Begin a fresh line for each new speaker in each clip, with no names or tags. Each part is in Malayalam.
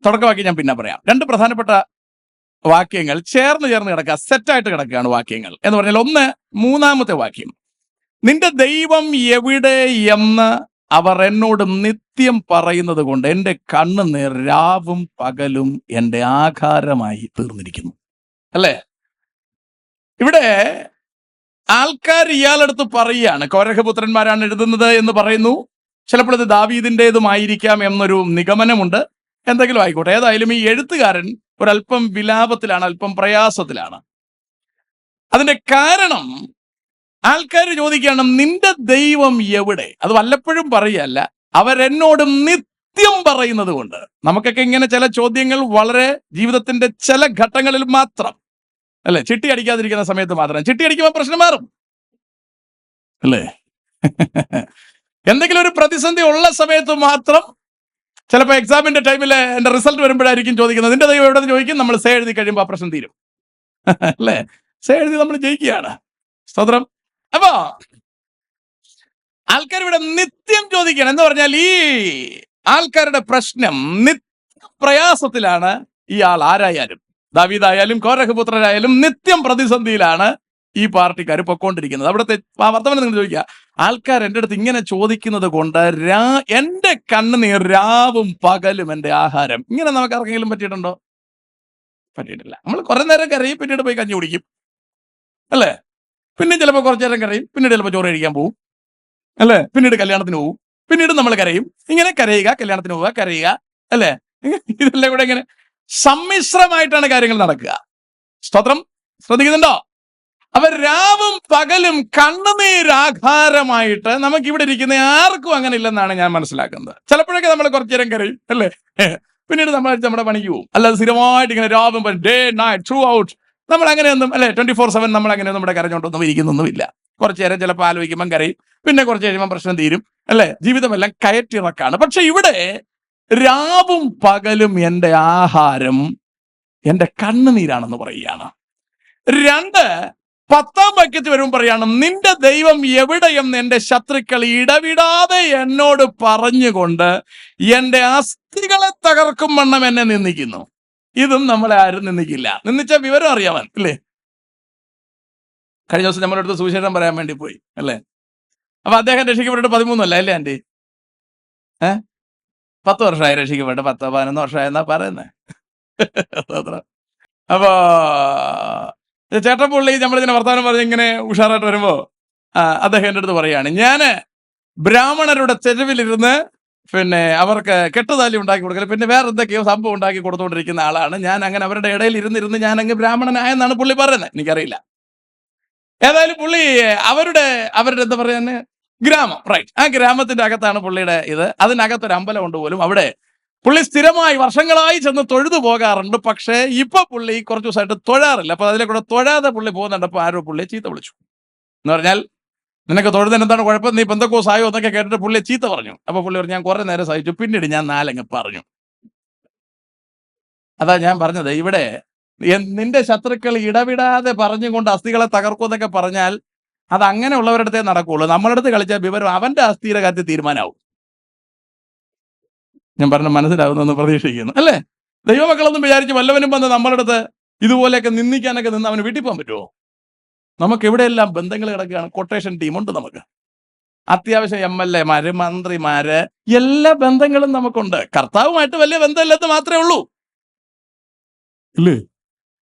തുടക്കവാക്യം ഞാൻ പിന്നെ പറയാം. രണ്ട് പ്രധാനപ്പെട്ട വാക്യങ്ങൾ ചേർന്ന് കിടക്കുക, സെറ്റായിട്ട് കിടക്കുകയാണ് വാക്യങ്ങൾ എന്ന് പറഞ്ഞാൽ, ഒന്ന്, മൂന്നാമത്തെ വാക്യം, നിന്റെ ദൈവം എവിടെ എന്ന് അവർ എന്നോട് നിത്യം പറയുന്നത് കൊണ്ട് എൻ്റെ കണ്ണുനീർ രാവും പകലും എൻ്റെ ആഹാരമായി തീർന്നിരിക്കുന്നു. അല്ലേ? ഇവിടെ ആൾക്കാർ ഇയാളെടുത്ത് പറയുകയാണ്, കോരഹപുത്രന്മാരാണ് എഴുതുന്നത് എന്ന് പറയുന്നു. ചിലപ്പോൾ ഇത് ദാവീദിൻ്റെതുമായിരിക്കാം എന്നൊരു നിഗമനമുണ്ട്. എന്തെങ്കിലും ആയിക്കോട്ടെ, ഏതായാലും ഈ എഴുത്തുകാരൻ ഒരല്പം വിലാപത്തിലാണ്, അല്പം പ്രയാസത്തിലാണ്. അതിന്റെ കാരണം, ആൾക്കാർ ചോദിക്കുകയാണ്, നിന്റെ ദൈവം എവിടെ? അത് വല്ലപ്പോഴും പറയല്ല, അവരെന്നോട് നിത്യം പറയുന്നത് കൊണ്ട്. നമുക്കൊക്കെ ഇങ്ങനെ ചില ചോദ്യങ്ങൾ വളരെ ജീവിതത്തിന്റെ ചില ഘട്ടങ്ങളിൽ മാത്രം, അല്ലെ, ചിട്ടി അടിക്കാതിരിക്കുന്ന സമയത്ത് മാത്രം. ചിട്ടി അടിക്കുമ്പോൾ പ്രശ്നം മാറും, അല്ലേ? എന്തെങ്കിലും ഒരു പ്രതിസന്ധി ഉള്ള സമയത്ത് മാത്രം, ചിലപ്പോൾ എക്സാമിന്റെ ടൈമിൽ എന്റെ റിസൾട്ട് വരുമ്പോഴായിരിക്കും ചോദിക്കുന്നത്, നിന്റെ ദൈവം എവിടെ ചോദിക്കും. നമ്മൾ സേ എഴുതി കഴിയുമ്പോൾ ആ പ്രശ്നം തീരും, അല്ലേ? സേ എഴുതി നമ്മൾ ജയിക്കുകയാണ്. സ്തോത്രം. അപ്പോ ആൾക്കാർ ഇവിടെ നിത്യം ചോദിക്കുകയാണ് എന്ന് പറഞ്ഞാൽ, ഈ ആൾക്കാരുടെ പ്രശ്നം നിത്യം പ്രയാസത്തിലാണ്. ഈ ആൾ ആരായാലും, ദാവീദായാലും കോരഹപുത്രരായാലും നിത്യം പ്രതിസന്ധിയിലാണ് ഈ പാർട്ടിക്കാർ പൊക്കോണ്ടിരിക്കുന്നത്. അവിടുത്തെ വർത്തമാനം നിങ്ങൾ ചോദിക്കുക, ആൾക്കാർ എൻ്റെ അടുത്ത് ഇങ്ങനെ ചോദിക്കുന്നത് കൊണ്ട് എൻ്റെ കണ്ണുനീർ രാവും പകലും എൻ്റെ ആഹാരം. ഇങ്ങനെ നമുക്ക് ആർക്കെങ്കിലും പറ്റിയിട്ടുണ്ടോ? പറ്റിയിട്ടില്ല. നമ്മൾ കുറെ നേരം കരയും, പിന്നീട് പോയി കഞ്ഞി കുടിക്കും, അല്ലേ? പിന്നെ ചിലപ്പോൾ കുറച്ചു നേരം കരയും, പിന്നീട് ചിലപ്പോൾ ചോറ് കഴിക്കാൻ പോകും, അല്ലേ? പിന്നീട് കല്യാണത്തിന് പോകും, പിന്നീട് നമ്മൾ കരയും. ഇങ്ങനെ കരയുക, കല്യാണത്തിന് പോവുക, കരയുക, അല്ലേ? ഇതെല്ലാം കൂടെ ഇങ്ങനെ സമ്മിശ്രമായിട്ടാണ് കാര്യങ്ങൾ നടക്കുക. സ്തോത്രം. ശ്രദ്ധിക്കുന്നുണ്ടോ? അവർ രാവും പകലും കണ്ണുനീരാഹാരമായിട്ട്, നമുക്ക് ഇവിടെ ഇരിക്കുന്ന ആർക്കും അങ്ങനെ ഇല്ലെന്നാണ് ഞാൻ മനസ്സിലാക്കുന്നത്. ചിലപ്പോഴൊക്കെ നമ്മൾ കുറച്ചു നേരം കരയും, അല്ലേ? പിന്നീട് നമ്മുടെ പണിക്ക് പോകും. അല്ലാതെ സ്ഥിരമായിട്ട് ഇങ്ങനെ രാവും ഡേ നൈറ്റ് ത്രൂ ഔട്ട് നമ്മൾ അങ്ങനെയൊന്നും, അല്ലെ, 24/7 നമ്മൾ അങ്ങനെയൊന്നും നമ്മുടെ കരഞ്ഞോണ്ടൊന്നും ഇരിക്കുന്നൊന്നുമില്ല. കുറച്ചു നേരം ചിലപ്പോൾ ആലോചിക്കുമ്പം കരയും, പിന്നെ കുറച്ച് കഴിയുമ്പോൾ പ്രശ്നം തീരും, അല്ലെ? ജീവിതമെല്ലാം കയറ്റിറക്കാണ്. പക്ഷെ ഇവിടെ രാവും പകലും എൻ്റെ ആഹാരം എൻ്റെ കണ്ണുനീരാണെന്ന് പറയുകയാണ്. 2, 10-ാം വാക്യത്തിൽ വരുമ്പോൾ പറയാണ്, നിന്റെ ദൈവം എവിടെയെന്ന് എൻ്റെ ശത്രുക്കൾ ഇടവിടാതെ എന്നോട് പറഞ്ഞുകൊണ്ട് എൻ്റെ അസ്ഥികളെ തകർക്കും വണ്ണം എന്നെ നിന്ദിക്കുന്നു. ഇതും നമ്മളെ ആരും നിന്ദിക്കില്ല. നിന്ദിച്ച വിവരം അറിയാമൻ, അല്ലേ? കഴിഞ്ഞ ദിവസം നമ്മളെ അടുത്ത് സുവിശേഷം പറയാൻ വേണ്ടി പോയി, അല്ലേ? അപ്പൊ അദ്ദേഹം രക്ഷിക്കപ്പെട്ടിട്ട് 13 അല്ല, അല്ലേ ആൻറ്റി? 10 വർഷമായി രക്ഷിക്കപ്പെട്ട്, 10-11 വർഷമായെന്നാ പറയുന്നത്. അപ്പോ ചേട്ടൻ പുള്ളി നമ്മളിങ്ങനെ വർത്തമാനം പറഞ്ഞ് ഇങ്ങനെ ഉഷാറായിട്ട് വരുമ്പോ അദ്ദേഹം എൻ്റെ അടുത്ത് പറയാണ്, ഞാന് ബ്രാഹ്മണരുടെ തെരുവിലിരുന്ന് പിന്നെ അവർക്ക് കെട്ടുതാലി ഉണ്ടാക്കി കൊടുക്കല്, പിന്നെ വേറെ എന്തൊക്കെയോ സംഭവം ഉണ്ടാക്കി കൊടുത്തുകൊണ്ടിരിക്കുന്ന ആളാണ് ഞാൻ. അങ്ങനെ അവരുടെ ഇടയിൽ ഇരുന്നിരുന്ന് ഞാൻ അങ്ങ് ബ്രാഹ്മണനായെന്നാണ് പുള്ളി പറയുന്നത്. എനിക്കറിയില്ല. ഏതായാലും പുള്ളി അവരുടെ എന്താ പറയുക, ഗ്രാമം, റൈറ്റ്, ആ ഗ്രാമത്തിന്റെ അകത്താണ് പുള്ളിയുടെ ഇത്. അതിനകത്തൊരു അമ്പലം ഉണ്ട് പോലും. അവിടെ പുള്ളി സ്ഥിരമായി വർഷങ്ങളായി ചെന്ന് തൊഴുതു പോകാറുണ്ട്. പക്ഷേ ഇപ്പൊ പുള്ളി കുറച്ച് ദിവസമായിട്ട് തൊഴാറില്ല. അപ്പൊ അതിലെ കൂടെ തൊഴാതെ പുള്ളി പോകുന്നുണ്ടപ്പോൾ ആരോ പുള്ളിയെ ചീത്ത വിളിച്ചു. എന്ന് പറഞ്ഞാൽ, നിനക്ക് തൊഴുന്നതിന് എന്താണ് കുഴപ്പം, നീ പെന്തക്കോസ് ആയോ എന്നൊക്കെ കേട്ടിട്ട് പുള്ളിയെ ചീത്ത പറഞ്ഞു. അപ്പൊ പുള്ളി പറഞ്ഞു, ഞാൻ കുറെ നേരം സഹിച്ചു, പിന്നീട് ഞാൻ 4 പറഞ്ഞു. അതാ ഞാൻ പറഞ്ഞത്, ഇവിടെ നിന്റെ ശത്രുക്കൾ ഇടവിടാതെ പറഞ്ഞുകൊണ്ട് അസ്ഥികളെ തകർക്കുമെന്നൊക്കെ പറഞ്ഞാൽ അത് അങ്ങനെയുള്ളവരുടെ അടുത്തേ നടക്കുള്ളൂ. നമ്മളടുത്ത് കളിച്ചാൽ വിവരം അവന്റെ അസ്ഥിയുടെ കാര്യത്തിൽ തീരുമാനമാവും. ഞാൻ പറഞ്ഞ മനസ്സിലാവുന്നെന്ന് പ്രതീക്ഷിക്കുന്നു, അല്ലേ? ദൈവമക്കളൊന്നും വിചാരിച്ച് വല്ലവനും വന്ന് നമ്മളടുത്ത് ഇതുപോലെയൊക്കെ നിന്ദിക്കാനൊക്കെ നിന്ന് അവന് വീട്ടിൽ പോകാൻ പറ്റുമോ? നമുക്ക് എവിടെയെല്ലാം ബന്ധങ്ങൾ കിടക്കുകയാണ്. കൊട്ടേഷൻ ടീമുണ്ട് നമുക്ക്, അത്യാവശ്യം MLA-മാര്, മന്ത്രിമാര്, എല്ലാ ബന്ധങ്ങളും നമുക്കുണ്ട്. കർത്താവുമായിട്ട് വലിയ ബന്ധമില്ലാത്ത മാത്രമേ ഉള്ളൂ, ഇല്ലേ?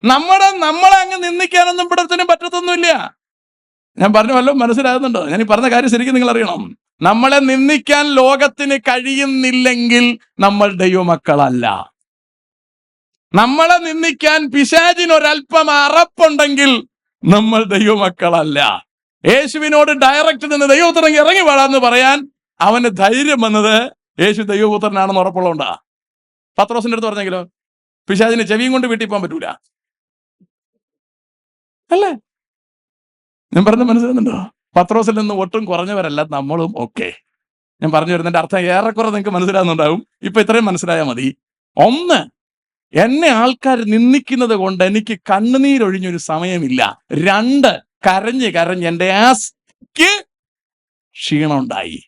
നമ്മളെ അങ്ങ് നിന്ദിക്കാനൊന്നും ഇവിടത്തിനും പറ്റത്തൊന്നുമില്ല. ഞാൻ പറഞ്ഞു, വല്ലതും മനസ്സിലാകുന്നുണ്ടോ? ഞാൻ ഈ പറഞ്ഞ കാര്യം ശരിക്കും നിങ്ങൾ അറിയണം. നമ്മളെ നിന്ദിക്കാൻ ലോകത്തിന് കഴിയുന്നില്ലെങ്കിൽ നമ്മൾ ദൈവമക്കളല്ല. നമ്മളെ നിന്ദിക്കാൻ പിശാചിനൊരൽപ്പം അറപ്പുണ്ടെങ്കിൽ നമ്മൾ ദൈവമക്കളല്ല. യേശുവിനോട് ഡയറക്റ്റ് നിന്ന് ദൈവപുത്രൻ ഇറങ്ങി വാടാന്ന് പറയാൻ അവന് ധൈര്യം വന്നത് യേശു ദൈവപുത്രനാണെന്ന് ഉറപ്പുള്ളതുകൊണ്ടാ. പത്രോസിന്റെ അടുത്ത് പറഞ്ഞെങ്കിലോ, പിശാചിന് ചെവിയും കൊണ്ട് വീട്ടിൽ പോകാൻ പറ്റൂല, അല്ലേ? ഞാൻ പറഞ്ഞ മനസ്സിലാകുന്നുണ്ടോ? പത്രോസിൽ നിന്ന് ഒട്ടും കുറഞ്ഞവരല്ല നമ്മളും. ഒക്കെ ഞാൻ പറഞ്ഞു വരുന്നതിന്റെ അർത്ഥം ഏറെക്കുറെ നിങ്ങൾക്ക് മനസ്സിലാകുന്നുണ്ടാവും. ഇപ്പൊ ഇത്രയും മനസ്സിലായാൽ മതി. 1, എന്നെ ആൾക്കാർ നിന്ദിക്കുന്നത് കൊണ്ട് എനിക്ക് കണ്ണുനീരൊഴിഞ്ഞൊരു സമയമില്ല. 2, കരഞ്ഞ് എൻ്റെ ആസ്തിക്ക് ക്ഷീണം ഉണ്ടായി.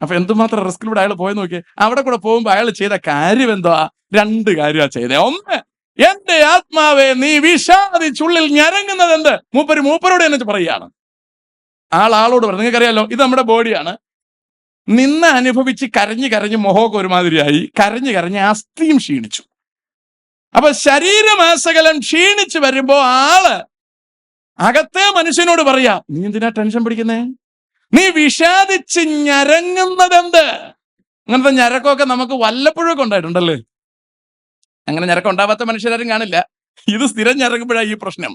അപ്പൊ എന്തുമാത്രം റിസ്കിലൂടെ അയാൾ പോയി നോക്കിയേ. അവിടെ കൂടെ പോകുമ്പോ അയാൾ ചെയ്ത കാര്യം എന്തുവാ? 2 കാര്യമാണ് ചെയ്തത്. ഒന്ന്, എന്റെ ആത്മാവെ നീ വിഷാദിച്ചുള്ളിൽ ഞരങ്ങുന്നത് എന്ത്? മൂപ്പരോട് എന്ന് പറയുകയാണ്. ആളോട് പറഞ്ഞു. നിങ്ങൾക്കറിയാലോ, ഇത് നമ്മുടെ ബോഡിയാണ്. നിന്ന് അനുഭവിച്ച് കരഞ്ഞ് മുഖമൊക്കെ ഒരുമാതിരിയായി, കരഞ്ഞ് അസ്ഥിയും ക്ഷീണിച്ചു. അപ്പൊ ശരീരമാസകലം ക്ഷീണിച്ചു വരുമ്പോ ആള് അകത്തെ മനുഷ്യനോട് പറയാ, നീ എന്തിനാ ടെൻഷൻ പിടിക്കുന്നേ? നീ വിഷാദിച്ച് ഞരങ്ങുന്നതെന്ത്? അങ്ങനത്തെ ഞരക്കമൊക്കെ നമുക്ക് വല്ലപ്പോഴൊക്കെ ഉണ്ടായിട്ടുണ്ടല്ലേ? അങ്ങനെ ഞരക്കം ഉണ്ടാവാത്ത മനുഷ്യരാരും കാണില്ല. ഇത് സ്ഥിരം ഞരങ്ങുമ്പോഴാണ് ഈ പ്രശ്നം.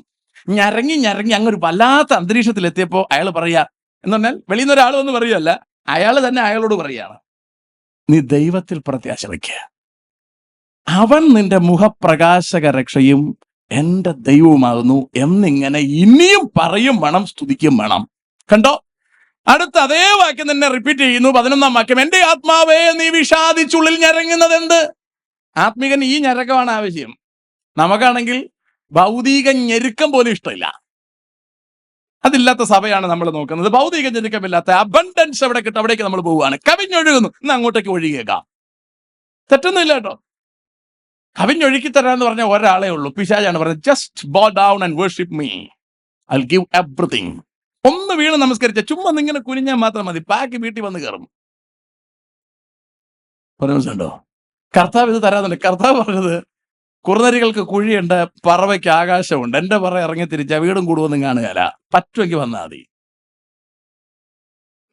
ഞരങ്ങി അങ്ങൊരു വല്ലാത്ത അന്തരീക്ഷത്തിലെത്തിയപ്പോ അയാൾ പറയാ, എന്ന് പറഞ്ഞാൽ വെളിയിൽ നിന്ന് ഒരാൾ വന്ന് പറയുകയല്ല, അയാൾ തന്നെ അയാളോട് പറയാണ്, നീ ദൈവത്തിൽ പ്രത്യാശ വയ്ക്കുക. അവൻ നിന്റെ മുഖപ്രകാശക രക്ഷയും എന്റെ ദൈവവുമാകുന്നു എന്നിങ്ങനെ ഇനിയും പറയും വേണം, സ്തുതിക്കും വേണം. കണ്ടോ? അടുത്ത അതേ വാക്യം തന്നെ റിപ്പീറ്റ് ചെയ്യുന്നു. 11-ാം വാക്യം, എന്റെ ആത്മാവേ നീ വിഷാദിച്ചുള്ളിൽ ഞരങ്ങുന്നത് എന്ത്? ആത്മീകൻ ഈ ഞരക്കമാണ് ആവശ്യം. നമുക്കാണെങ്കിൽ ഭൗതിക ഞെരുക്കം പോലും ഇഷ്ടമില്ല. അതില്ലാത്ത സഭയാണ് നമ്മൾ നോക്കുന്നത്. ഭൗതിക ഞെരുക്കമില്ലാത്ത അബണ്ടൻസ് എവിടെ കിട്ടും, അവിടേക്ക് നമ്മൾ പോവുകയാണ്. കവിഞ്ഞൊഴുകുന്നു, ഇന്ന് അങ്ങോട്ടേക്ക് ഒഴുകിയേക്കാം. തെറ്റൊന്നുമില്ല കേട്ടോ. കവിഞ്ഞൊഴുക്കി തരാന്ന് പറഞ്ഞ ഒരാളെ ഉള്ളൂ, പിശാചാണ് പറഞ്ഞത്, ജസ്റ്റ് ബോ down and worship me, I will give everything. ഒന്ന് വീണ് നമസ്കരിച്ച, ചുമ്മാ ഇങ്ങനെ കുനിഞ്ഞാൽ മാത്രം മതി, ബാക്കി വീട്ടിൽ വന്ന് കയറും. മനസ്സിലുണ്ടോ? കർത്താവ് ഇത് തരാതുണ്ട്. കർത്താവ് പറഞ്ഞത്, കുറുനരികൾക്ക് കുഴിയുണ്ട്, പറവയ്ക്ക് ആകാശമുണ്ട്. എന്റെ പറ ഇറങ്ങി തിരിച്ച വീടും കൂടുവൊന്നും കാണുകയല്ല, പറ്റുമെങ്കിൽ വന്നാൽ മതി.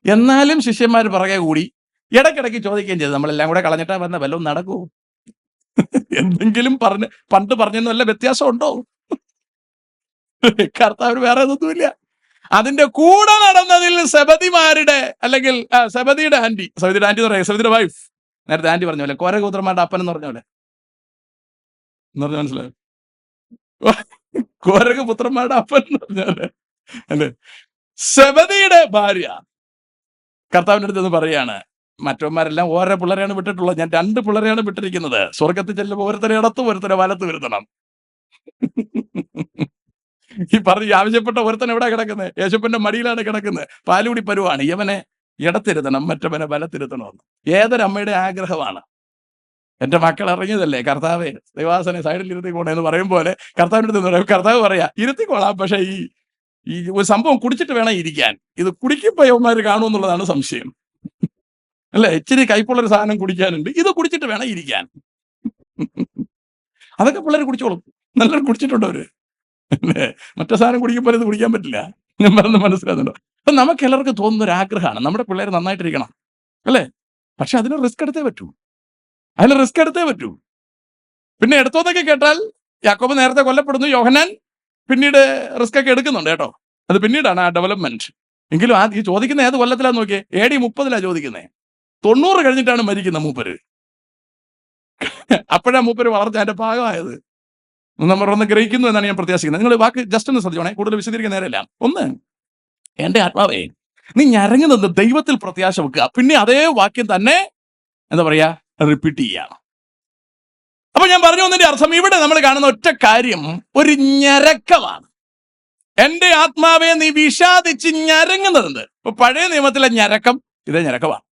എന്നാലും ശിഷ്യന്മാർ പുറകെ കൂടി ഇടയ്ക്കിടയ്ക്ക് ചോദിക്കുകയും ചെയ്തു, നമ്മളെല്ലാം കൂടെ കളഞ്ഞിട്ടാ വന്ന, വല്ലതും നടക്കൂ? എന്തെങ്കിലും പണ്ട് പറഞ്ഞൊന്നും വല്ല വ്യത്യാസം ഉണ്ടോ? കർത്താവ് വേറെ ഒന്നുമില്ല. അതിന്റെ കൂടെ നടന്നതിൽ സെബദിമാരുടെ, അല്ലെങ്കിൽ സെബദിയുടെ ആന്റി എന്ന് പറയാം, സെബദിയുടെ വൈഫ്, നേരത്തെ ആന്റി പറഞ്ഞ പോലെ, കോരകൂത്രന്മാരുടെ അപ്പൻ എന്ന് പറഞ്ഞ പോലെ, മനസ്സിലായോ? കോരക പുത്രന്മാരുടെ അപ്പൻ എന്ന് പറഞ്ഞ പോലെ അല്ലേ? സെബദിയുടെ ഭാര്യ കർത്താവിന്റെ അടുത്ത് നിന്ന് പറയാണ്, മറ്റവന്മാരെല്ലാം ഓരോ പിള്ളേരെയാണ് വിട്ടിട്ടുള്ളത്, ഞാൻ 2 പിള്ളേരെയാണ് വിട്ടിരിക്കുന്നത്. സ്വർഗത്തിൽ ചെല്ലുമ്പോൾ ഒരുത്തരെ ഇടത്തും ഒരുത്തരെ വലത്ത് വരുത്തണം. ഈ പറഞ്ഞ് ആവശ്യപ്പെട്ട ഒരുത്തൻ എവിടെ കിടക്കുന്നത്? യേശുപ്പന്റെ മടിയിലാണ് കിടക്കുന്നത്. പാലുകൂടി പരുവാണ്. ഇവനെ ഇടത്തിരുത്തണം, മറ്റവനെ വലത്തിരുത്തണമെന്ന്. ഏതൊരമ്മയുടെ ആഗ്രഹമാണ്. എന്റെ മക്കൾ ഇറങ്ങിയതല്ലേ, കർത്താവെ ദൈവാസനെ സൈഡിൽ ഇരുത്തിക്കോണേ എന്ന് പറയും പോലെ കർത്താവിന്റെ അടുത്ത് പറയും. കർത്താവ് പറയാ, ഇരുത്തിക്കോളാം, പക്ഷെ ഈ ഒരു സംഭവം കുടിച്ചിട്ട് വേണം ഇരിക്കാൻ. ഇത് കുടിക്കുമ്പോ യവന്മാര് കാണുമെന്നുള്ളതാണ് സംശയം, അല്ലെ? ഇച്ചിരി കയ്പുള്ളൊരു സാധനം കുടിക്കാനുണ്ട്, ഇത് കുടിച്ചിട്ട് വേണം ഇരിക്കാൻ. അതൊക്കെ പിള്ളേർ കുടിച്ചോളും, നല്ലൊരു കുടിച്ചിട്ടുണ്ട് അവര്. മറ്റേ സാധനം കുടിക്കുമ്പോൾ ഇത് കുടിക്കാൻ പറ്റില്ല. ഞാൻ പറഞ്ഞ് മനസ്സിലാകുന്നുണ്ടോ? അപ്പൊ നമുക്ക് എല്ലാവർക്കും തോന്നുന്ന ഒരു ആഗ്രഹമാണ്, നമ്മുടെ പിള്ളേർ നന്നായിട്ടിരിക്കണം, അല്ലേ? പക്ഷെ അതിന് റിസ്ക് എടുത്തേ പറ്റൂ. പിന്നെ എടുത്തോന്നൊക്കെ കേട്ടാൽ, യാക്കോബ് നേരത്തെ കൊല്ലപ്പെടുന്നു, യോഹന്നാൻ പിന്നീട് റിസ്ക് ഒക്കെ എടുക്കുന്നുണ്ട് കേട്ടോ. അത് പിന്നീടാണ് ആ ഡെവലപ്മെന്റ്. എങ്കിലും ഈ ചോദിക്കുന്ന ഏത് കൊല്ലത്തിലാന്ന് നോക്കിയേ, AD 30 ചോദിക്കുന്നത്. 90 കഴിഞ്ഞിട്ടാണ് മരിക്കുന്ന മൂപ്പര്. അപ്പോഴാ മൂപ്പര് വളർച്ച അതിന്റെ ഭാഗമായത്. നമ്മളൊന്ന് ഗ്രഹിക്കുന്നു എന്നാണ് ഞാൻ പ്രത്യാശിക്കുന്നത്. നിങ്ങൾ വാക്ക് ജസ്റ്റ് ഒന്ന് ശ്രദ്ധിച്ചോണേ, കൂടുതൽ വിശദീകരിക്കുന്ന നേരമില്ല. ഒന്ന്, എന്റെ ആത്മാവേ നീ ഞരങ്ങുന്നത് ദൈവത്തിൽ പ്രത്യാശ വെക്കുക. പിന്നെ അതേ വാക്യം തന്നെ എന്താ പറയാ, റിപ്പീറ്റ് ചെയ്യാണ്. അപ്പൊ ഞാൻ പറഞ്ഞു വന്നതിന്റെ അർത്ഥം, ഇവിടെ നമ്മൾ കാണുന്ന ഒറ്റ കാര്യം ഒരു ഞരക്കമാണ്. എന്റെ ആത്മാവെ നീ വിഷാദിച്ച് ഞരങ്ങുന്നത്. ഇപ്പൊ പഴയ നിയമത്തിലെ ഞരക്കം ഇതേ ഞരക്കമാണ്.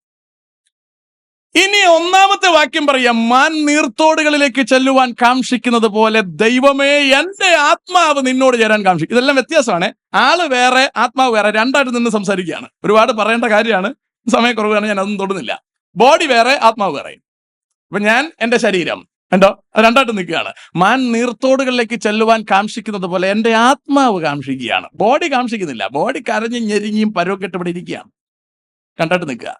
ഇനി 1-ാമത്തെ വാക്യം പറയാം, മാൻ നീർത്തോടുകളിലേക്ക് ചെല്ലുവാൻ കാക്ഷിക്കുന്നത് പോലെ ദൈവമേ എന്റെ ആത്മാവ് നിന്നോട് ചേരാൻ കാക്ഷിക്കും. ഇതെല്ലാം വ്യത്യാസമാണ്. ആള് വേറെ, ആത്മാവ് വേറെ, രണ്ടായിട്ട് നിന്ന് സംസാരിക്കുകയാണ്. ഒരുപാട് പറയേണ്ട കാര്യമാണ്, സമയക്കുറവാണ്, ഞാൻ അതൊന്നും തൊടുന്നില്ല. ബോഡി വേറെ, ആത്മാവ് വേറെ. അപ്പൊ ഞാൻ എന്റെ ശരീരം കണ്ടോ, അത് രണ്ടായിട്ട് നിൽക്കുകയാണ്. മാൻ നീർത്തോടുകളിലേക്ക് ചെല്ലുവാൻ കാക്ഷിക്കുന്നത് പോലെ എന്റെ ആത്മാവ് കാക്ഷിക്കുകയാണ്. ബോഡി കാക്ഷിക്കുന്നില്ല, ബോഡി കരഞ്ഞും ഞെരിഞ്ഞും പരുവക്കെട്ട് ഇവിടെ ഇരിക്കുകയാണ്, രണ്ടായിട്ട് നിൽക്കുക.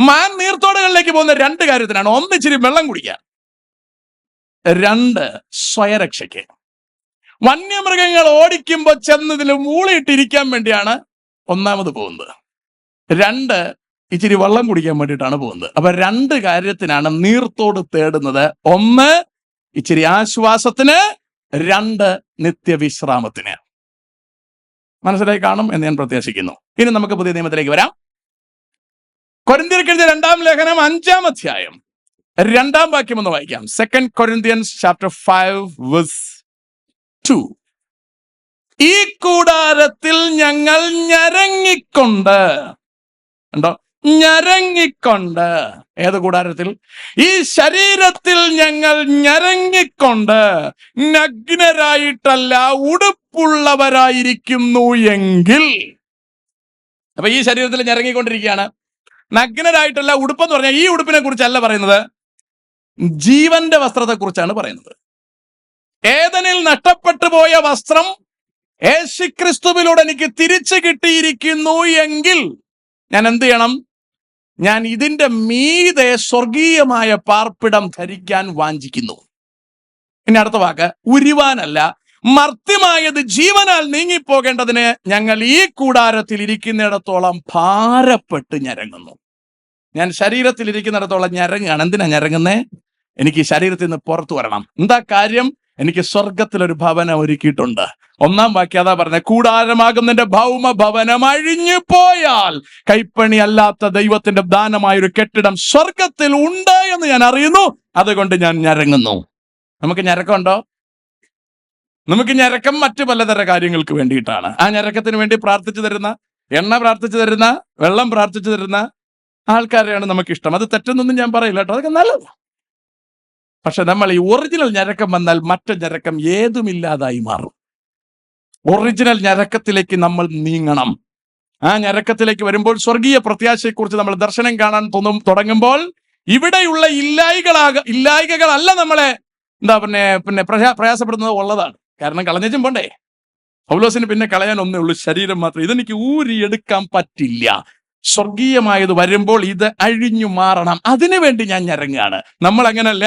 മാൻ നീർത്തോടുകളിലേക്ക് പോകുന്ന 2 കാര്യത്തിനാണ്. 1, ഇച്ചിരി വെള്ളം കുടിക്കാൻ. 2, സ്വയരക്ഷയ്ക്ക്. വന്യമൃഗങ്ങൾ ഓടിക്കുമ്പോ ചെന്നതിൽ മൂളിയിട്ടിരിക്കാൻ വേണ്ടിയാണ് 1-ാമത് പോകുന്നത്. 2, ഇച്ചിരി വെള്ളം കുടിക്കാൻ വേണ്ടിയിട്ടാണ് പോകുന്നത്. അപ്പൊ 2 കാര്യത്തിനാണ് നീർത്തോട് തേടുന്നത്. 1, ഇച്ചിരി ആശ്വാസത്തിന്, 2, നിത്യവിശ്രാമത്തിന്. മനസ്സിലായി കാണും എന്ന് ഞാൻ പ്രത്യാശിക്കുന്നു. ഇനി നമുക്ക് പുതിയ നിയമത്തിലേക്ക് വരാം. കൊരിന്ത്യർക്ക് എഴുതിയ 2-ാം ലേഖനം 5-ാം അധ്യായം 2-ാം വാക്യം ഒന്ന് വായിക്കാം. 2 Corinthians chapter 5 verse 2. ഈ കൂടാരത്തിൽ ഞങ്ങൾ ഞരങ്ങിക്കൊണ്ട്, ഉണ്ടോ, ഞരങ്ങിക്കൊണ്ട്. ഏത് കൂടാരത്തിൽ? ഈ ശരീരത്തിൽ ഞങ്ങൾ ഞരങ്ങിക്കൊണ്ട് നഗ്നരായിട്ടല്ല ഉടുപ്പുള്ളവരായിരിക്കുന്നു എങ്കിൽ. അപ്പൊ ഈ ശരീരത്തിൽ ഞരങ്ങിക്കൊണ്ടിരിക്കുകയാണ്. നഗ്നരായിട്ടല്ല. ഉടുപ്പെന്ന് പറഞ്ഞാൽ ഈ ഉടുപ്പിനെ കുറിച്ചല്ല പറയുന്നത്, ജീവന്റെ വസ്ത്രത്തെ കുറിച്ചാണ് പറയുന്നത്. ഏദനിൽ നഷ്ടപ്പെട്ടു പോയ വസ്ത്രം യേശുക്രിസ്തുവിലൂടെ എനിക്ക് തിരിച്ചു കിട്ടിയിരിക്കുന്നു എങ്കിൽ ഞാൻ എന്ത് ചെയ്യണം? ഞാൻ ഇതിന്റെ മീതെ സ്വർഗീയമായ പാർപ്പിടം ധരിക്കാൻ വാഞ്ചിക്കുന്നു. ഇനി അടുത്ത വാക്ക്, ഉരുവാനല്ല, മർത്യമായത് ജീവനാൽ നീങ്ങിപ്പോകേണ്ടതിന് ഞങ്ങൾ ഈ കൂടാരത്തിൽ ഇരിക്കുന്നിടത്തോളം ഭാരപ്പെട്ട് ഞരങ്ങുന്നു. ഞാൻ ശരീരത്തിൽ ഇരിക്കുന്നിടത്തോളം ഞരങ്ങുകയാണ്. എന്തിനാ ഞരങ്ങുന്നേ? എനിക്ക് ഈ ശരീരത്തിൽ നിന്ന് പുറത്തു വരണം. എന്താ കാര്യം? എനിക്ക് സ്വർഗത്തിലൊരു ഭവനം ഒരുക്കിയിട്ടുണ്ട്. 1-ാം വാക്യം അതാ പറഞ്ഞ, കൂടാരമാകുന്നതിന്റെ ഭൗമ ഭവനം അഴിഞ്ഞു പോയാൽ കൈപ്പണി അല്ലാത്ത ദൈവത്തിന്റെ ദാനമായൊരു കെട്ടിടം സ്വർഗത്തിൽ ഉണ്ട് എന്ന് ഞാൻ അറിയുന്നു. അതുകൊണ്ട് ഞാൻ ഞരങ്ങുന്നു. നമുക്ക് ഞരക്കമുണ്ടോ? നമുക്ക് ഞരക്കം മറ്റു പലതര കാര്യങ്ങൾക്ക് വേണ്ടിയിട്ടാണ്. ആ ഞരക്കത്തിന് വേണ്ടി പ്രാർത്ഥിച്ചു തരുന്ന, എണ്ണ പ്രാർത്ഥിച്ചു തരുന്ന, വെള്ളം പ്രാർത്ഥിച്ചു തരുന്ന ആൾക്കാരെയാണ് നമുക്കിഷ്ടം. അത് തെറ്റൊന്നും ഞാൻ പറയില്ല കേട്ടോ, അതൊക്കെ നല്ലത്. പക്ഷെ നമ്മൾ ഈ ഒറിജിനൽ ഞരക്കം വന്നാൽ മറ്റു ഞരക്കം ഏതുമില്ലാതായി മാറും. ഒറിജിനൽ ഞരക്കത്തിലേക്ക് നമ്മൾ നീങ്ങണം. ആ ഞരക്കത്തിലേക്ക് വരുമ്പോൾ സ്വർഗീയ പ്രത്യാശയെക്കുറിച്ച് നമ്മൾ ദർശനം കാണാൻ തുടങ്ങുമ്പോൾ ഇവിടെയുള്ള ഇല്ലായികകളല്ല നമ്മളെ പ്രയാസപ്പെടുന്നത്, ഉള്ളതാണ്. കാരണം കളഞ്ഞും പോണ്ടേ. പൗലോസിന് പിന്നെ കളയാൻ ഒന്നേ ഉള്ളൂ, ശരീരം മാത്രം. ഇതെനിക്ക് ഊരിയെടുക്കാൻ പറ്റില്ല. സ്വർഗീയമായത് വരുമ്പോൾ ഇത് അഴിഞ്ഞു മാറണം. അതിനു വേണ്ടി ഞാൻ ഞരങ്ങാണ്. നമ്മൾ അങ്ങനല്ല.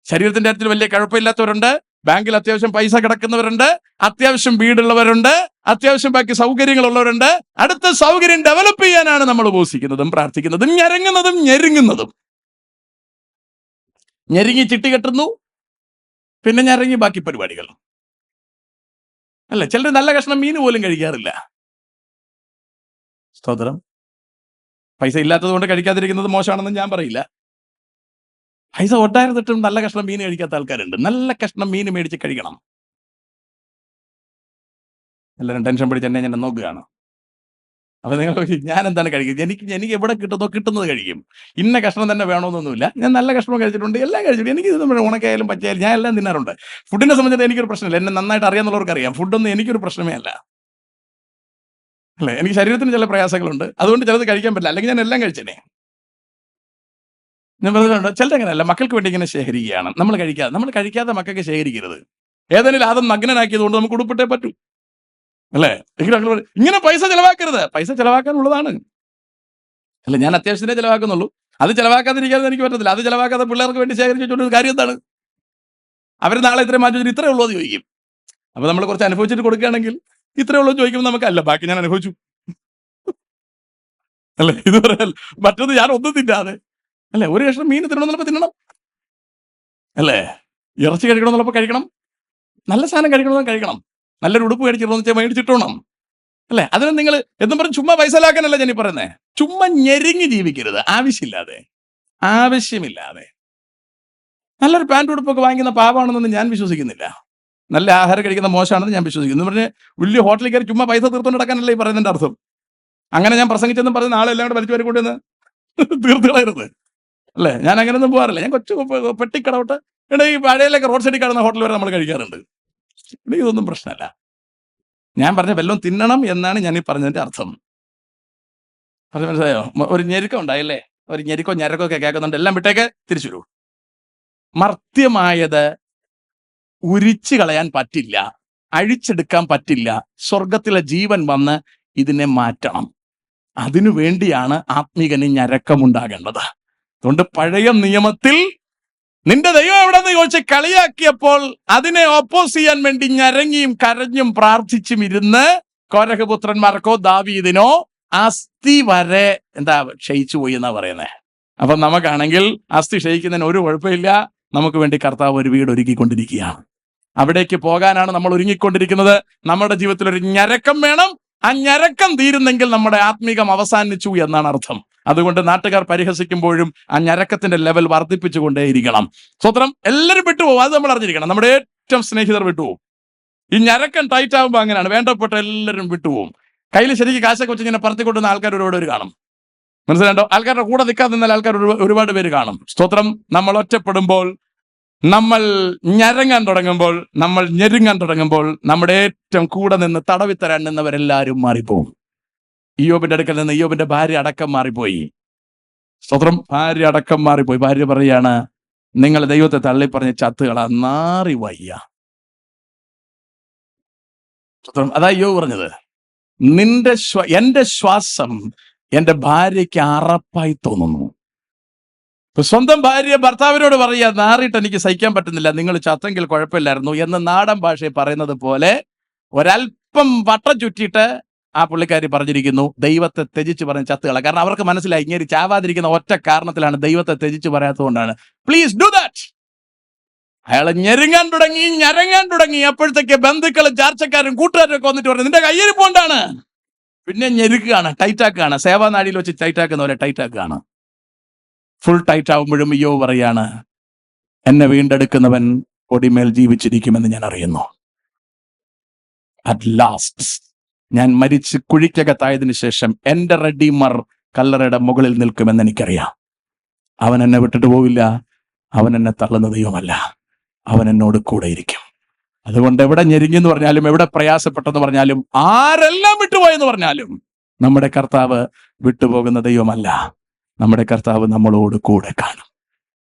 ശരീരത്തിന്റെ കാര്യത്തിൽ വലിയ കുഴപ്പമില്ലാത്തവരുണ്ട്, ബാങ്കിൽ അത്യാവശ്യം പൈസ കിടക്കുന്നവരുണ്ട്, അത്യാവശ്യം വീടുള്ളവരുണ്ട്, അത്യാവശ്യം ബാക്കി സൗകര്യങ്ങളുള്ളവരുണ്ട്. അടുത്ത സൗകര്യം ഡെവലപ്പ് ചെയ്യാനാണ് നമ്മൾ ഉപസിക്കുന്നതും പ്രാർത്ഥിക്കുന്നതും ഞരങ്ങുന്നതും ഞെരുങ്ങുന്നതും. ഞെരുങ്ങി ചിട്ടി കെട്ടുന്നു, പിന്നെ ഞരങ്ങി ബാക്കി പരിപാടികൾ. അല്ല, ചിലർ നല്ല കഷ്ണം മീൻ പോലും കഴിക്കാറില്ല. സ്തോത്രം. പൈസ ഇല്ലാത്തത് കൊണ്ട് കഴിക്കാതിരിക്കുന്നത് മോശമാണെന്ന് ഞാൻ പറയില്ല. പൈസ ഒട്ടായിരുന്നിട്ടും നല്ല കഷ്ണം മീൻ കഴിക്കാത്ത ആൾക്കാരുണ്ട്. നല്ല കഷ്ണം മീൻ മേടിച്ച് കഴിക്കണം. എല്ലാവരും ടെൻഷൻ പിടിച്ച് എന്നെ ഞാൻ നോക്കുകയാണ്. അപ്പൊ നിങ്ങൾ ഞാൻ എന്താണ് കഴിക്കുന്നത്? എനിക്ക് എവിടെ കിട്ടുന്നത് കഴിക്കും. ഇന്ന കഷ്ണം തന്നെ വേണമെന്നൊന്നുമില്ല. ഞാൻ നല്ല കഷ്ണം കഴിച്ചിട്ടുണ്ട്, എല്ലാം കഴിച്ചിട്ടുണ്ട്. എനിക്ക് ഉണക്കായാലും പച്ചയായാലും ഞാൻ എല്ലാം തിന്നാറുണ്ട്. ഫുഡിനെ സംബന്ധിച്ച് എനിക്കൊരു പ്രശ്നമില്ല. എന്നെ നന്നായിട്ട് അറിയാന്നുള്ളവർക്ക് അറിയാം. ഫുഡൊന്നും എനിക്കൊരു പ്രശ്നമേ അല്ല. അല്ലേ, എനിക്ക് ശരീരത്തിന് ചില പ്രയാസങ്ങളുണ്ട്, അതുകൊണ്ട് ചിലത് കഴിക്കാൻ പറ്റില്ല. അല്ലെങ്കിൽ ഞാൻ എല്ലാം കഴിച്ചേനെ. ഞാൻ പറഞ്ഞിട്ടുണ്ട്, ചിലത് അങ്ങനെയല്ല. മക്കൾക്ക് വേണ്ടി ഇങ്ങനെ ശേഖരിക്കുകയാണ്. നമ്മൾ കഴിക്കാതെ മക്കൾക്ക് ശേഖരിക്കരുത്. ഏതെങ്കിലും ആദ്യം നഗ്നനാക്കിയത് കൊണ്ട് നമുക്ക് ഉടുപ്പിട്ടേ പറ്റൂ. അല്ലേ? ഇങ്ങനെ പൈസ ചെലവാക്കരുത്. പൈസ ചെലവാക്കാനുള്ളതാണ്. അല്ല, ഞാൻ അത്യാവശ്യത്തിനെ ചെലവാക്കുന്നുള്ളൂ. അത് ചെലവാക്കാതിരിക്കാതെ എനിക്ക് പറ്റത്തില്ല. അത് ചെലവാക്കാതെ പിള്ളേർക്ക് വേണ്ടി ശേഖരിച്ചു വെച്ചോണ്ട് കാര്യം എന്താണ്? അവർ നാളെ ഇത്രയും മാറ്റി ഇത്രേ ഉള്ളൂ എന്ന് ചോദിക്കും. അപ്പൊ നമ്മൾ കുറച്ച് അനുഭവിച്ചിട്ട് കൊടുക്കുകയാണെങ്കിൽ ഇത്രേ ഉള്ളൂ ചോദിക്കുമ്പോൾ നമുക്കല്ല, ബാക്കി ഞാൻ അനുഭവിച്ചു അല്ലേ. ഇത് പറയാൻ മറ്റത് ഞാൻ ഒന്നും തിന്നാതെ, അല്ലേ, ഒരു കഷ്ണം മീൻ തിന്നണമെന്നുള്ളപ്പോൾ തിന്നണം, അല്ലേ, ഇറച്ചി കഴിക്കണമെന്നുള്ളപ്പോൾ കഴിക്കണം, നല്ല സാധനം കഴിക്കണമെന്ന് കഴിക്കണം, നല്ലൊരു ഉടുപ്പ് കഴിച്ചിടണമെന്ന് വെച്ചാൽ മേടിച്ചിട്ടോണം, അല്ലേ. അതിന് നിങ്ങൾ എന്നും പറഞ്ഞ് ചുമ്മാ പൈസ ലാക്കാനല്ല ഞാൻ ഈ പറയുന്നത്. ചുമ്മാ ഞെരുങ്ങി ജീവിക്കരുത് ആവശ്യമില്ലാതെ. നല്ലൊരു പാൻറ് ഉടുപ്പൊക്കെ വാങ്ങിക്കുന്ന പാവമാണെന്നൊന്നും ഞാൻ വിശ്വസിക്കുന്നില്ല. നല്ല ആഹാരം കഴിക്കുന്ന മോശമാണെന്ന് ഞാൻ വിശ്വസിക്കുന്നു. എന്ന് പറഞ്ഞ് വലിയ ഹോട്ടലിൽ കയറി ചുമ്മാ പൈസ തീർത്തുകൊണ്ട് നടക്കാനല്ല ഈ പറയുന്നതിന്റെ അർത്ഥം. അങ്ങനെ ഞാൻ പ്രസംഗിച്ചെന്നും പറഞ്ഞ് നാളെ എല്ലാം കൂടെ വലിച്ചു വരെ കൊണ്ടുവന്ന് തീർത്ത് കളയരുത്, അല്ലേ. ഞാൻ അങ്ങനെയൊന്നും പോകാറില്ല. ഞാൻ കൊച്ചു പെട്ടിക്കടവിട്ട് ഈ പഴയയിലൊക്കെ റോഡ് സൈഡിൽ കാണുന്ന ഹോട്ടൽ വരെ നമ്മൾ കഴിക്കാറുണ്ട്. ഇതൊന്നും പ്രശ്നമല്ല. ഞാൻ പറഞ്ഞ വല്ലതും തിന്നണം എന്നാണ് ഞാൻ ഈ പറഞ്ഞതിന്റെ അർത്ഥം. അത് മനസ്സിലായോ? ഒരു ഞെരുക്കം ഉണ്ടായില്ലേ, ഒരു ഞെരക്കോ ഒക്കെ കേൾക്കുന്നുണ്ട്. എല്ലാം വിട്ടേക്ക്, തിരിച്ചു വരൂ. മർത്യമായത് ഉരിച്ചു കളയാൻ പറ്റില്ല, അഴിച്ചെടുക്കാൻ പറ്റില്ല. സ്വർഗത്തിലെ ജീവൻ വന്ന് ഇതിനെ മാറ്റണം. അതിനു വേണ്ടിയാണ് ആത്മീകന് ഞരക്കമുണ്ടാകേണ്ടത്. അതുകൊണ്ട് പഴയ നിയമത്തിൽ നിന്റെ ദൈവം എവിടെന്ന് ചോദിച്ച് കളിയാക്കിയപ്പോൾ അതിനെ ഓപ്പോസ് ചെയ്യാൻ വേണ്ടി ഞരങ്ങിയും കരഞ്ഞും പ്രാർത്ഥിച്ചും ഇരുന്ന് കോരഹ് പുത്രന്മാർക്കോ ദാവീദിനോ അസ്ഥി വരെ ക്ഷയിച്ചു പോയി എന്നാ പറയുന്നത്. അപ്പൊ നമുക്കാണെങ്കിൽ അസ്ഥി ക്ഷയിക്കുന്നതിന് ഒരു കുഴപ്പമില്ല. നമുക്ക് വേണ്ടി കർത്താവ് ഒരു വീട് ഒരുക്കിക്കൊണ്ടിരിക്കുകയാണ്. അവിടേക്ക് പോകാനാണ് നമ്മൾ ഒരുങ്ങിക്കൊണ്ടിരിക്കുന്നത്. നമ്മുടെ ജീവിതത്തിൽ ഒരു ഞരക്കം വേണം. ആ ഞരക്കം തീരുന്നെങ്കിൽ നമ്മുടെ ആത്മീകം അവസാനിച്ചു എന്നാണ് അർത്ഥം. അതുകൊണ്ട് നാട്ടുകാർ പരിഹസിക്കുമ്പോഴും ആ ഞരക്കത്തിന്റെ ലെവൽ വർദ്ധിപ്പിച്ചുകൊണ്ടേയിരിക്കണം. സ്വത്രം എല്ലാവരും വിട്ടുപോകും, അത് നമ്മൾ അറിഞ്ഞിരിക്കണം. നമ്മുടെ ഏറ്റവും സ്നേഹിതർ വിട്ടുപോകും. ഈ ഞരക്കം ടൈറ്റ് ആകുമ്പോൾ അങ്ങനെയാണ്, വേണ്ടപ്പെട്ട എല്ലാവരും വിട്ടുപോകും. കയ്യിൽ ശരിക്കും കാശൊക്കെ വെച്ച് ഇങ്ങനെ പറത്തിക്കൊണ്ടുവന്ന ആൾക്കാർ ഒരുപാട് കാണും. മനസ്സിലാണ്ടോ? ആൾക്കാരുടെ കൂടെ നിൽക്കാൻ നിന്നാൽ ആൾക്കാർ ഒരുപാട് പേര് കാണും. സ്തോത്രം. നമ്മൾ ഒറ്റപ്പെടുമ്പോൾ, നമ്മൾ ഞരങ്ങാൻ തുടങ്ങുമ്പോൾ, നമ്മൾ ഞെരുങ്ങാൻ തുടങ്ങുമ്പോൾ, നമ്മുടെ ഏറ്റവും കൂടെ നിന്ന് തടവിത്തരാൻ നിന്നവരെല്ലാവരും മാറിപ്പോവും. ഇയ്യോബിന്റെ അടുക്കൽ നിന്ന് ഇയ്യോബിന്റെ ഭാര്യ അടക്കം മാറിപ്പോയി. സ്തോത്രം. ഭാര്യ അടക്കം മാറിപ്പോയി. ഭാര്യ പറയാണ്, നിങ്ങൾ ദൈവത്തെ തള്ളിപ്പറഞ്ഞ് ചത്തുകളാ, നാറി വയ്യ. സ്തോത്രം. അതാ ഇയ്യോബ് പറഞ്ഞത്, എന്റെ ശ്വാസം എന്റെ ഭാര്യയ്ക്ക് അറപ്പായി തോന്നുന്നു. സ്വന്തം ഭാര്യ ഭർത്താവിനോട് പറയുക, നാറിയിട്ട് എനിക്ക് സഹിക്കാൻ പറ്റുന്നില്ല, നിങ്ങൾ ചത്തെങ്കിൽ കുഴപ്പമില്ലായിരുന്നു എന്ന് നാടൻ ഭാഷയിൽ പറയുന്നത് പോലെ ഒരല്പം വട്ടം ചുറ്റിയിട്ട് ആ പുള്ളിക്കാരി പറഞ്ഞിരിക്കുന്നു, ദൈവത്തെ ത്യജിച്ച് പറഞ്ഞ് ചത്തുകള. കാരണം അവർക്ക് മനസ്സിലായി, ഇങ്ങനെ ചാവാതിരിക്കുന്ന ഒറ്റ കാരണത്തിലാണ്, ദൈവത്തെ ത്യജിച്ച് പറയാത്തതുകൊണ്ടാണ്. Please do that. അയാൾ ഞെരുങ്ങാൻ തുടങ്ങി, ഞരങ്ങാൻ തുടങ്ങി. അപ്പോഴത്തേക്ക് ബന്ധുക്കളും ചാർച്ചക്കാരും കൂട്ടുകാരും ഒക്കെ വന്നിട്ട് പറഞ്ഞു, നിന്റെ കയ്യിരിപ്പോണ്ടാണ്. പിന്നെ ഞെരുക്കുകയാണ്, ടൈറ്റാക്കുകയാണ്. സേവാനാടിയിൽ വെച്ച് ടൈറ്റാക്കുന്ന പോലെ ടൈറ്റാക്കുകയാണ്. ഫുൾ ടൈറ്റ് ആവുമ്പോഴും ഇയ്യോബ് പറയാണ്, എന്നെ വീണ്ടെടുക്കുന്നവൻ ഒടിമേൽ ജീവിച്ചിരിക്കുമെന്ന് ഞാൻ അറിയുന്നു. അറ്റ് ലാസ്റ്റ് ഞാൻ മരിച്ച് കുഴിക്കകത്തായതിനു ശേഷം എന്റെ റെഡീമർ കല്ലറയുടെ മുകളിൽ നിൽക്കുമെന്ന് എനിക്കറിയാം. അവൻ എന്നെ വിട്ടിട്ട് പോവില്ല, അവൻ എന്നെ തള്ളുന്ന ദൈവമല്ല, അവൻ എന്നോട് കൂടെ ഇരിക്കും. അതുകൊണ്ട് എവിടെ ഞെരിഞ്ഞെന്ന് പറഞ്ഞാലും, എവിടെ പ്രയാസപ്പെട്ടെന്ന് പറഞ്ഞാലും, ആരെല്ലാം വിട്ടുപോയെന്ന് പറഞ്ഞാലും, നമ്മുടെ കർത്താവ് വിട്ടുപോകുന്ന ദൈവമല്ല. നമ്മുടെ കർത്താവ് നമ്മളോട് കൂടെ കാണും.